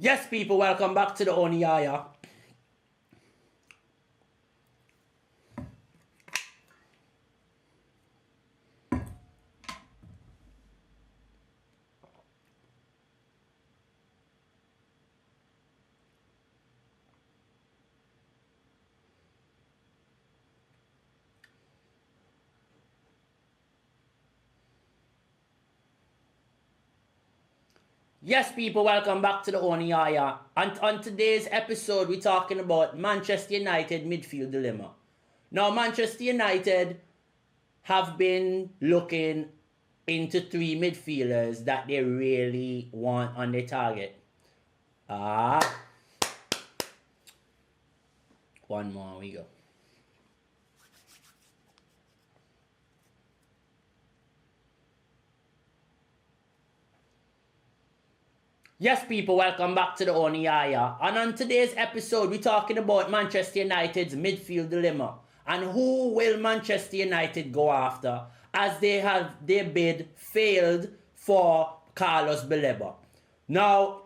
Yes, people, welcome back to the Oniaya. Yes, people, welcome back to the Oniaya. And on today's episode, we're talking about Manchester United midfield dilemma. Now, Manchester United have been looking into three midfielders that they really want on their target. One more, we go. Yes, people, welcome back to the Oniaya. And on today's episode, we're talking about Manchester United's midfield dilemma. And who will Manchester United go after as they have their bid failed for Carlos Baleba. Now,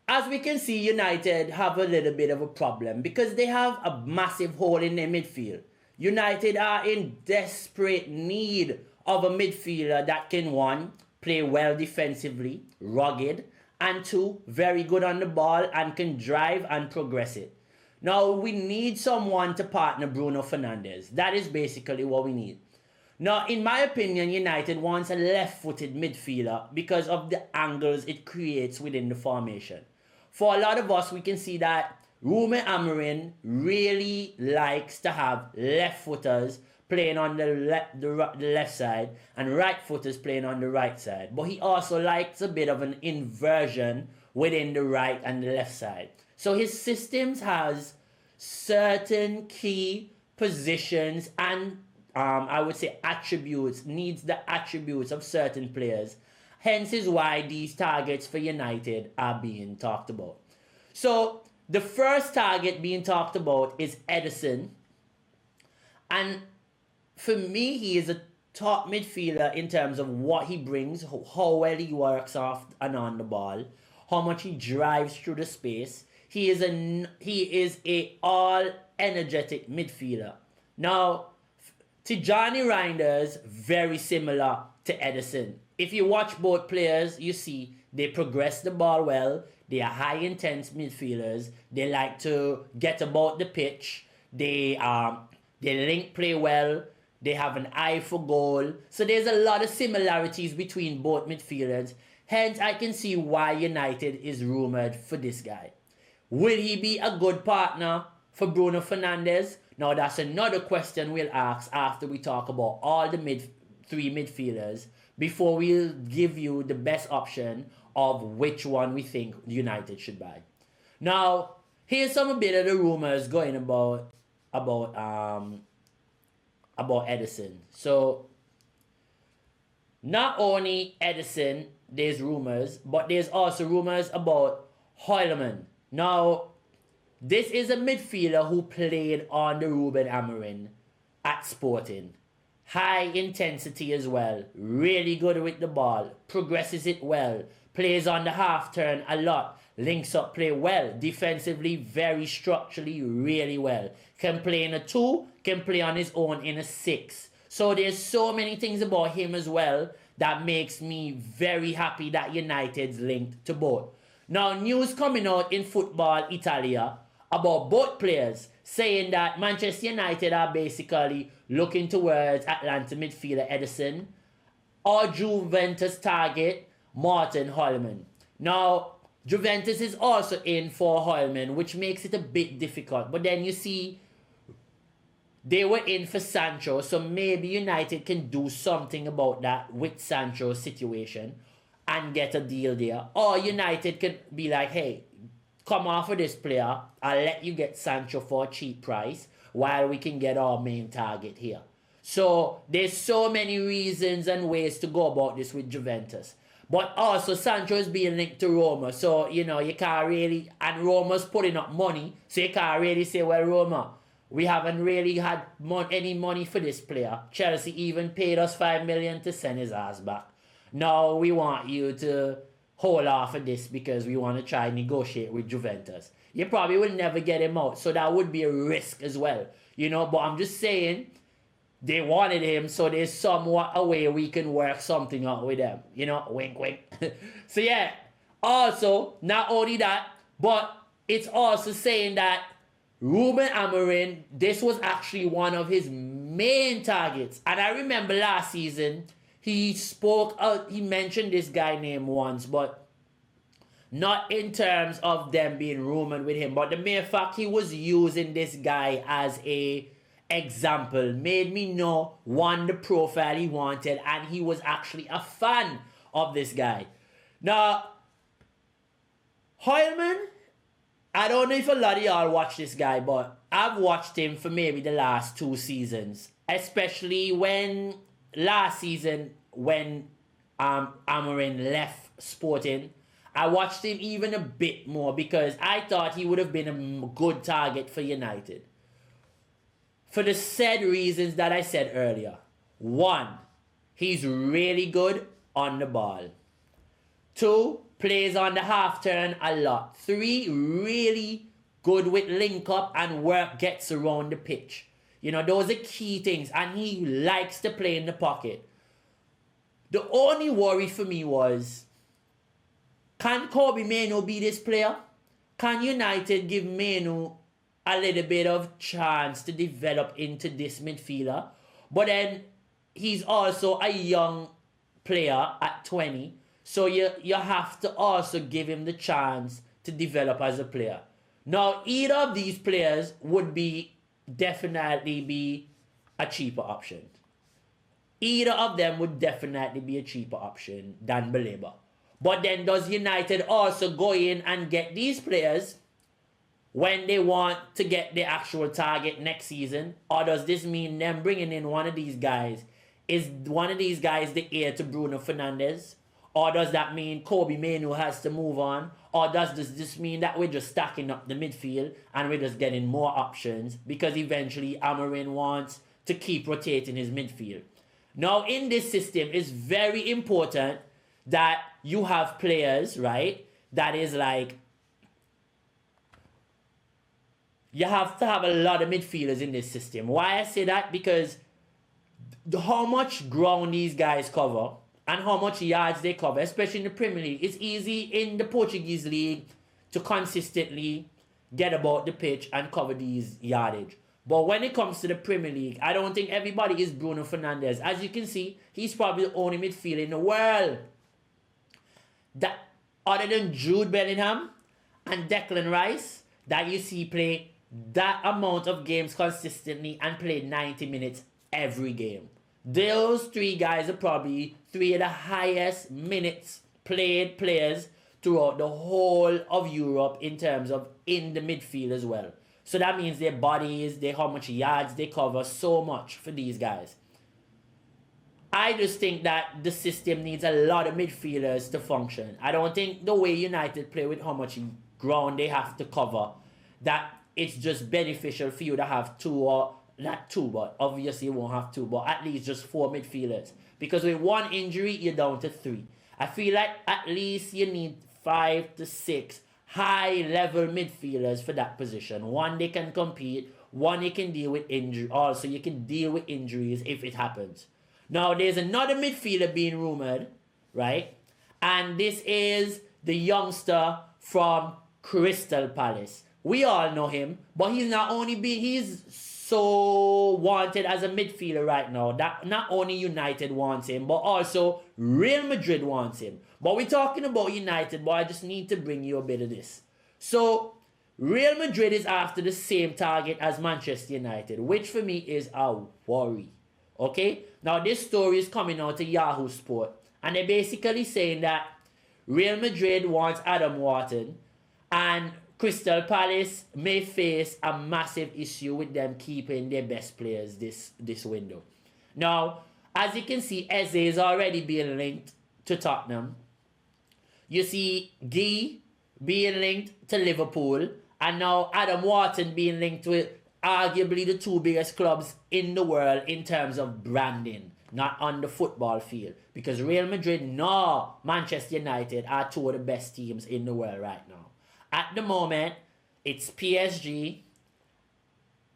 as we can see, United have a little bit of a problem because they have a massive hole in their midfield. United are in desperate need of a midfielder that can, one, play well defensively, rugged, and two, very good on the ball and can drive and progress it. Now, we need someone to partner Bruno Fernandes. That is basically what we need. Now, in my opinion, United wants a left-footed midfielder because of the angles it creates within the formation. For a lot of us, we can see that Ruben Amorim really likes to have left-footers playing on the left side and right-footers playing on the right side. But he also likes a bit of an inversion within the right and the left side. So his systems has certain key positions and I would say attributes, needs the attributes of certain players. Hence is why these targets for United are being talked about. So the first target being talked about is Ederson. And for me, he is a top midfielder in terms of what he brings, how well he works off and on the ball, how much he drives through the space. He is a all energetic midfielder. Now, Tijani Reinders, very similar to Ederson. If you watch both players, you see they progress the ball well. They are high intense midfielders. They like to get about the pitch. They link play well. They have an eye for goal. So there's a lot of similarities between both midfielders. Hence, I can see why United is rumored for this guy. Will he be a good partner for Bruno Fernandes? Now, that's another question we'll ask after we talk about all the three midfielders before we'll give you the best option of which one we think United should buy. Now, here's some bit of the rumors going about Ederson. So, not only Ederson, there's rumors, but there's also rumors about Hjulmund. Now, this is a midfielder who played on the Ruben Amorim at Sporting. High intensity as well. Really good with the ball. Progresses it well. Plays on the half turn a lot. Links up play well. Defensively, very structurally, really well. Can play in a 2. Can play on his own in a 6. So there's so many things about him as well that makes me very happy that United's linked to both. Now, news coming out in Football Italia about both players saying that Manchester United are basically looking towards Atalanta midfielder Ederson or Juventus target Morten Hjulmund. Now, Juventus is also in for Hjulmund, which makes it a bit difficult. But then you see, they were in for Sancho, so maybe United can do something about that with Sancho's situation and get a deal there. Or United can be like, hey, come off of this player, I'll let you get Sancho for a cheap price while we can get our main target here. So there's so many reasons and ways to go about this with Juventus. But also Sancho is being linked to Roma, so you can't really, and Roma's putting up money, so you can't really say, well, Roma, we haven't really had any money for this player. Chelsea even paid us $5 million to send his ass back. Now we want you to hold off of this because we want to try and negotiate with Juventus. You probably will never get him out, so that would be a risk as well. You know, but I'm just saying, they wanted him, so there's somewhat a way we can work something out with them. You know, wink, wink. So yeah, also, not only that, but it's also saying that Ruben Amorim, this was actually one of his main targets. And I remember last season, he mentioned this guy name once, but not in terms of them being rumored with him, but the mere fact he was using this guy as a example made me know, one, the profile he wanted, and he was actually a fan of this guy. Now, Hjulmund, I don't know if a lot of y'all watch this guy, but I've watched him for maybe the last 2 seasons. Especially when last season, when Amorim left Sporting, I watched him even a bit more because I thought he would have been a good target for United. For the said reasons that I said earlier. 1, he's really good on the ball. 2, plays on the half turn a lot. 3, really good with link up and work gets around the pitch. You know, those are key things. And he likes to play in the pocket. The only worry for me was, can Kobbie Mainoo be this player? Can United give Mainoo a little bit of chance to develop into this midfielder? But then he's also a young player at 20. So you have to also give him the chance to develop as a player. Now, either of these players would definitely be a cheaper option. Either of them would definitely be a cheaper option than Baleba. But then does United also go in and get these players when they want to get the actual target next season? Or does this mean them bringing in one of these guys? Is one of these guys the heir to Bruno Fernandes? Or does that mean Kobbie Mainoo has to move on? Or does this mean that we're just stacking up the midfield and we're just getting more options because eventually Amorim wants to keep rotating his midfield? Now, in this system, it's very important that you have players, right? That is like, you have to have a lot of midfielders in this system. Why I say that? Because how much ground these guys cover and how much yards they cover, especially in the Premier League. It's easy in the Portuguese league to consistently get about the pitch and cover these yardage. But when it comes to the Premier League, I don't think everybody is Bruno Fernandes. As you can see, he's probably the only midfielder in the world that, other than Jude Bellingham and Declan Rice, that you see play that amount of games consistently and play 90 minutes every game. Those 3 guys are probably 3 of the highest minutes played players throughout the whole of Europe in terms of in the midfield as well. So that means their bodies, how much yards they cover, so much for these guys. I just think that the system needs a lot of midfielders to function. I don't think the way United play with how much ground they have to cover, that it's just beneficial for you to have 2 or not 2, but obviously you won't have 2, but at least just 4 midfielders. Because with 1 injury, you're down to 3. I feel like at least you need 5 to 6 high-level midfielders for that position. 1, they can compete. 1, you can deal with injury. Also, you can deal with injuries if it happens. Now, there's another midfielder being rumored, right? And this is the youngster from Crystal Palace. We all know him, but he's so wanted as a midfielder right now that not only United wants him, but also Real Madrid wants him. But we're talking about United, but I just need to bring you a bit of this. So, Real Madrid is after the same target as Manchester United, which for me is a worry. Okay? Now, this story is coming out of Yahoo Sport, and they're basically saying that Real Madrid wants Adam Wharton, and Crystal Palace may face a massive issue with them keeping their best players this window. Now, as you can see, Eze is already being linked to Tottenham. You see Guy being linked to Liverpool, and now Adam Wharton being linked with arguably the 2 biggest clubs in the world in terms of branding. not on the football field. Because Real Madrid nor Manchester United are two of the best teams in the world right now. At the moment, it's PSG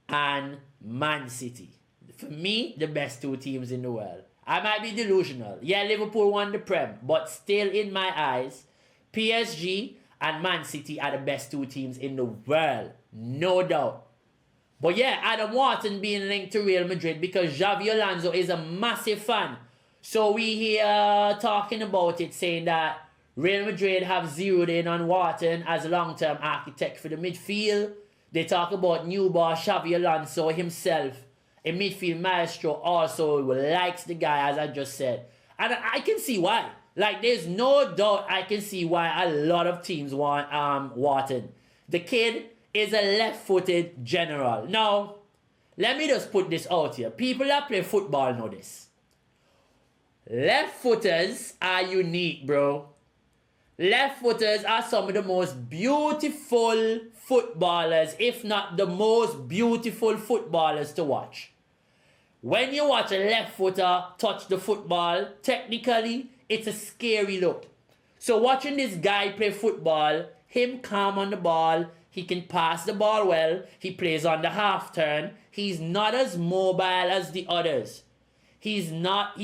and Man City. For me, the best two teams in the world. I might be delusional. Yeah, Liverpool won the Prem, but still in my eyes, PSG and Man City are the best two teams in the world. No doubt. But yeah, Adam Wharton being linked to Real Madrid because Xavi Alonso is a massive fan. So we here talking about it, saying that Real Madrid have zeroed in on Wharton as a long-term architect for the midfield. They talk about new boss Xavi Alonso himself, a midfield maestro, also likes the guy, as I just said. And I can see why. Like, there's no doubt I can see why a lot of teams want Wharton. The kid is a left-footed general. Now, let me just put this out here. People that play football know this. Left-footers are unique, bro. Left-footers are some of the most beautiful footballers, if not the most beautiful footballers to watch. When you watch a left-footer touch the football, technically, it's a scary look. So watching this guy play football, him calm on the ball, he can pass the ball well, he plays on the half turn, he's not as mobile as the others. He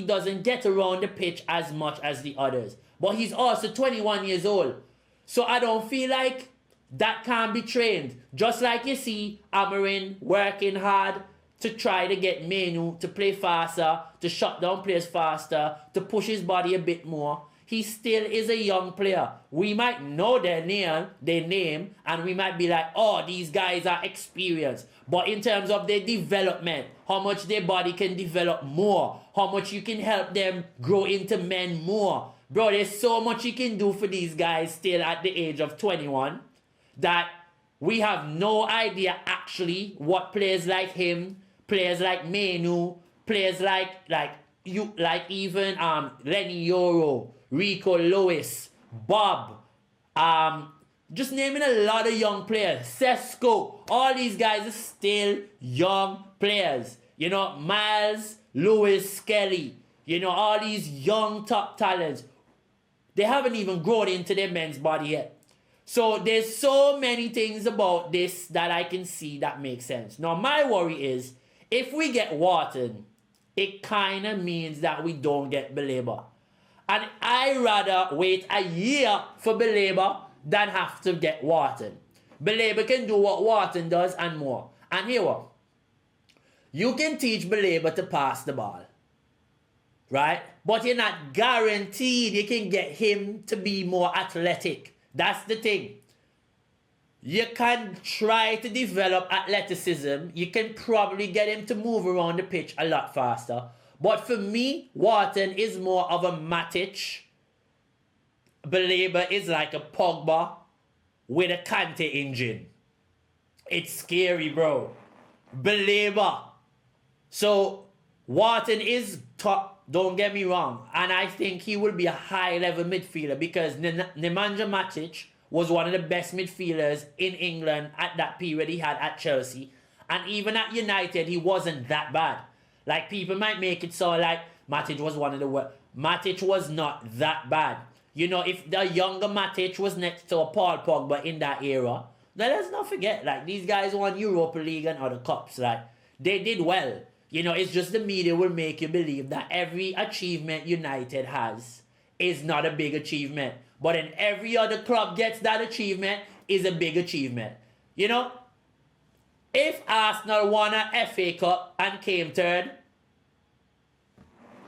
doesn't get around the pitch as much as the others. But he's also 21 years old. So I don't feel like that can be trained. Just like you see Amarin working hard to try to get Menu to play faster, to shut down players faster, to push his body a bit more. He still is a young player. We might know their name, and we might be like, oh, these guys are experienced. But in terms of their development, how much their body can develop more, how much you can help them grow into men more. Bro, there's so much you can do for these guys still at the age of 21 that we have no idea actually what players like him, players like Menu, players like even Lenny Yoro, Rico Lewis, Bob, just naming a lot of young players, Sesko, all these guys are still young players. You know, Miles, Lewis, Skelly, you know, all these young top talents. They haven't even grown into their men's body yet. So there's so many things about this that I can see that make sense. Now my worry is, if we get Wharton, it kind of means that we don't get Baleba. And I rather wait a year for Baleba than have to get Wharton. Baleba can do what Wharton does and more. And here what? You can teach Baleba to pass the ball. Right? But you're not guaranteed you can get him to be more athletic. That's the thing. You can try to develop athleticism. You can probably get him to move around the pitch a lot faster. But for me, Wharton is more of a Matic. Baleba is like a Pogba with a Kante engine. It's scary, bro. Baleba. So, Wharton is top. Don't get me wrong. And I think he will be a high-level midfielder because Nemanja Matic was one of the best midfielders in England at that period he had at Chelsea. And even at United, he wasn't that bad. Like, people might make it sound like Matic was one of the worst. Matic was not that bad. You know, if the younger Matic was next to a Paul Pogba in that era, then let's not forget, like, these guys won Europa League and other cups. Like, they did well. You know, it's just the media will make you believe that every achievement United has is not a big achievement. But then every other club gets that achievement is a big achievement. You know, if Arsenal won a FA Cup and came third,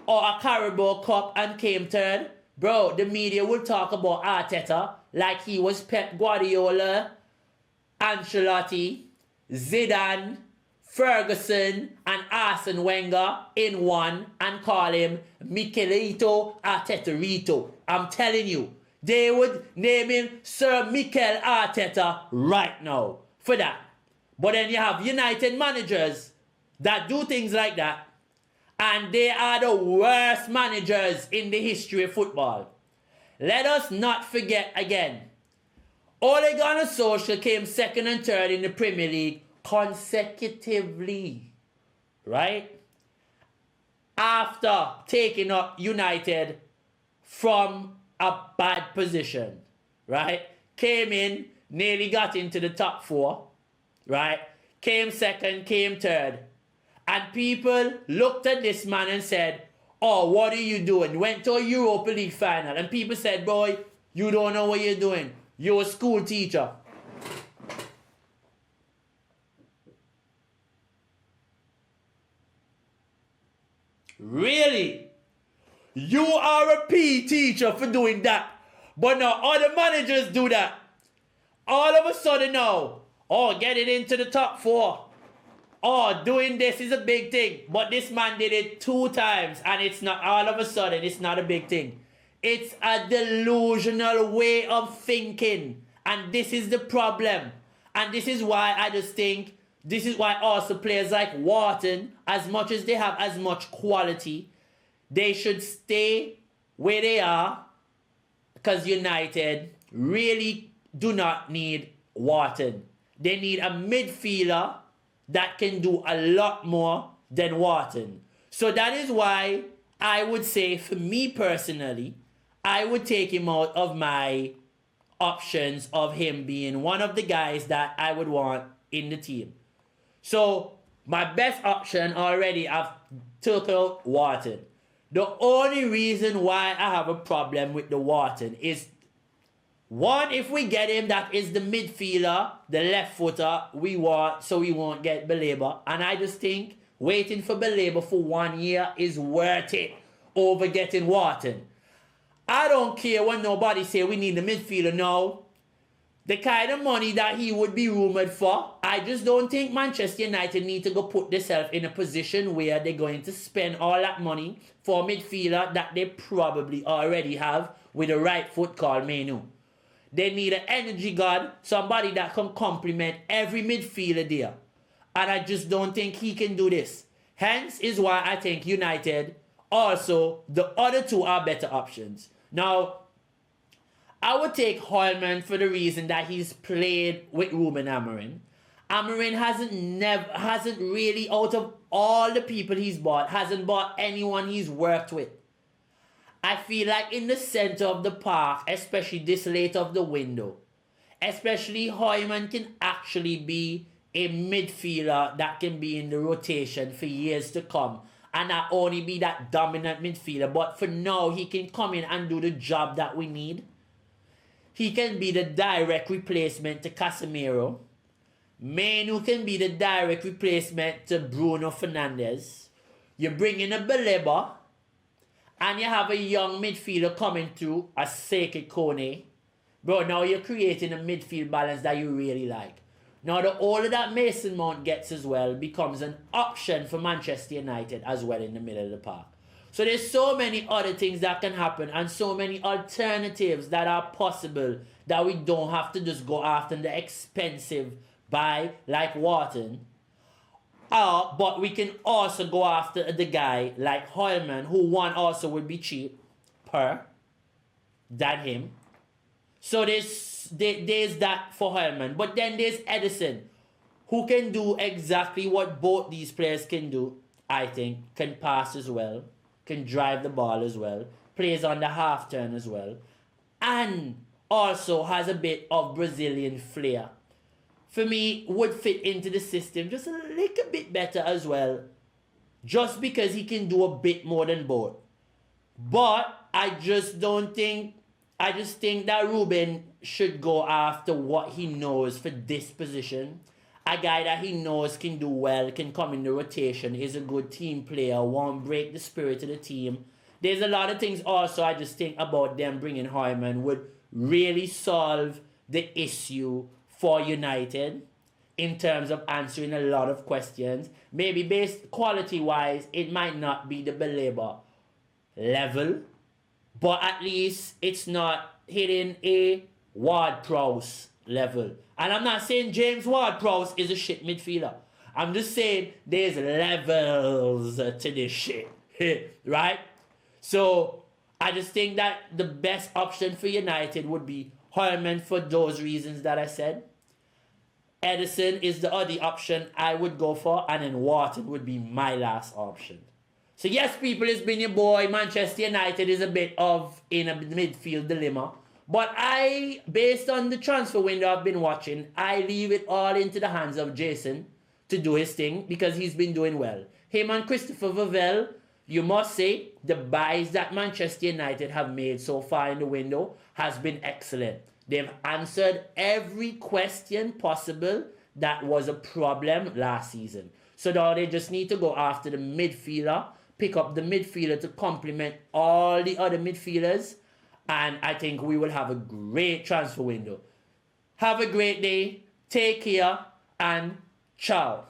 or a Carabao Cup and came third, bro, the media will talk about Arteta like he was Pep Guardiola, Ancelotti, Zidane, Ferguson and Arsene Wenger in one and call him Mikelito Artetarito. I'm telling you, they would name him Sir Mikel Arteta right now for that. But then you have United managers that do things like that, and they are the worst managers in the history of football. Let us not forget again, Ole Gunnar Solskjaer came second and third in the Premier League consecutively, right? after taking up United from a bad position, right? Came in, nearly got into the top 4, right? Came second, came third. And people looked at this man and said, oh, what are you doing? Went to a Europa League final. And people said, boy, you don't know what you're doing. You're a school teacher. Really? You are a PE teacher for doing that. But now other managers do that. All of a sudden now, oh, getting into the top 4. Oh, doing this is a big thing. But this man did it 2 times and it's not all of a sudden, it's not a big thing. It's a delusional way of thinking. And this is the problem. And this is why I just think, this is why also players like Wharton, as much as they have as much quality, they should stay where they are, because United really do not need Wharton. They need a midfielder that can do a lot more than Wharton. So that is why I would say, for me personally, I would take him out of my options of him being one of the guys that I would want in the team. So my best option already, I've took out Wharton. The only reason why I have a problem with the Wharton is, one, if we get him, that is the midfielder, the left footer we want, so we won't get Baleba. And I just think waiting for Baleba for 1 year is worth it over getting Wharton. I don't care when nobody say we need a midfielder now. The kind of money that he would be rumored for, I just don't think Manchester United need to go put themselves in a position where they're going to spend all that money for a midfielder that they probably already have with a right foot called Menu. They need an energy guard, somebody that can complement every midfielder there. And I just don't think he can do this. Hence is why I think United, also, the other 2 are better options. Now, I would take Hjulmund for the reason that he's played with Ruben Amorim. Amorim hasn't really, out of all the people he's bought, hasn't bought anyone he's worked with. I feel like in the center of the park, especially this late of the window, especially Hjulmund can actually be a midfielder that can be in the rotation for years to come. And not only be that dominant midfielder, but for now, he can come in and do the job that we need. He can be the direct replacement to Casemiro. Menu can be the direct replacement to Bruno Fernandes. You bring in a Baleba, and you have a young midfielder coming through, a Seke Kone. Bro, now you're creating a midfield balance that you really like. Now the older that Mason Mount gets as well becomes an option for Manchester United as well in the middle of the park. So there's so many other things that can happen and so many alternatives that are possible that we don't have to just go after the expensive buy like Wharton. But we can also go after the guy like Hjulmund, who one also would be cheap than him. So there's that for Hjulmund. But then there's Ederson, who can do exactly what both these players can do, I think. Can pass as well, can drive the ball as well, plays on the half turn as well, and also has a bit of Brazilian flair. For me, would fit into the system just a little bit better as well, just because he can do a bit more than both. But I just think that Ruben should go after what he knows for this position. A guy that he knows can do well, can come in the rotation, is a good team player, won't break the spirit of the team. There's a lot of things also I just think about them bringing Hjulmund would really solve the issue for United in terms of answering a lot of questions. Maybe based quality-wise, it might not be the Baleba level, but at least it's not hitting a Ward-Prowse level. And I'm not saying James Ward-Prowse is a shit midfielder. I'm just saying there's levels to this shit, right? So I just think that the best option for United would be Hjulmund for those reasons that I said. Ederson is the other option I would go for, and then Wharton would be my last option. So yes, people, it's been your boy. Manchester United is a bit of in a midfield dilemma. But based on the transfer window I've been watching, I leave it all into the hands of Jason to do his thing because he's been doing well. Him and Christopher Vavell, you must say, the buys that Manchester United have made so far in the window has been excellent. They've answered every question possible that was a problem last season. So now they just need to go after the midfielder, pick up the midfielder to complement all the other midfielders, and I think we will have a great transfer window. Have a great day, take care, and ciao.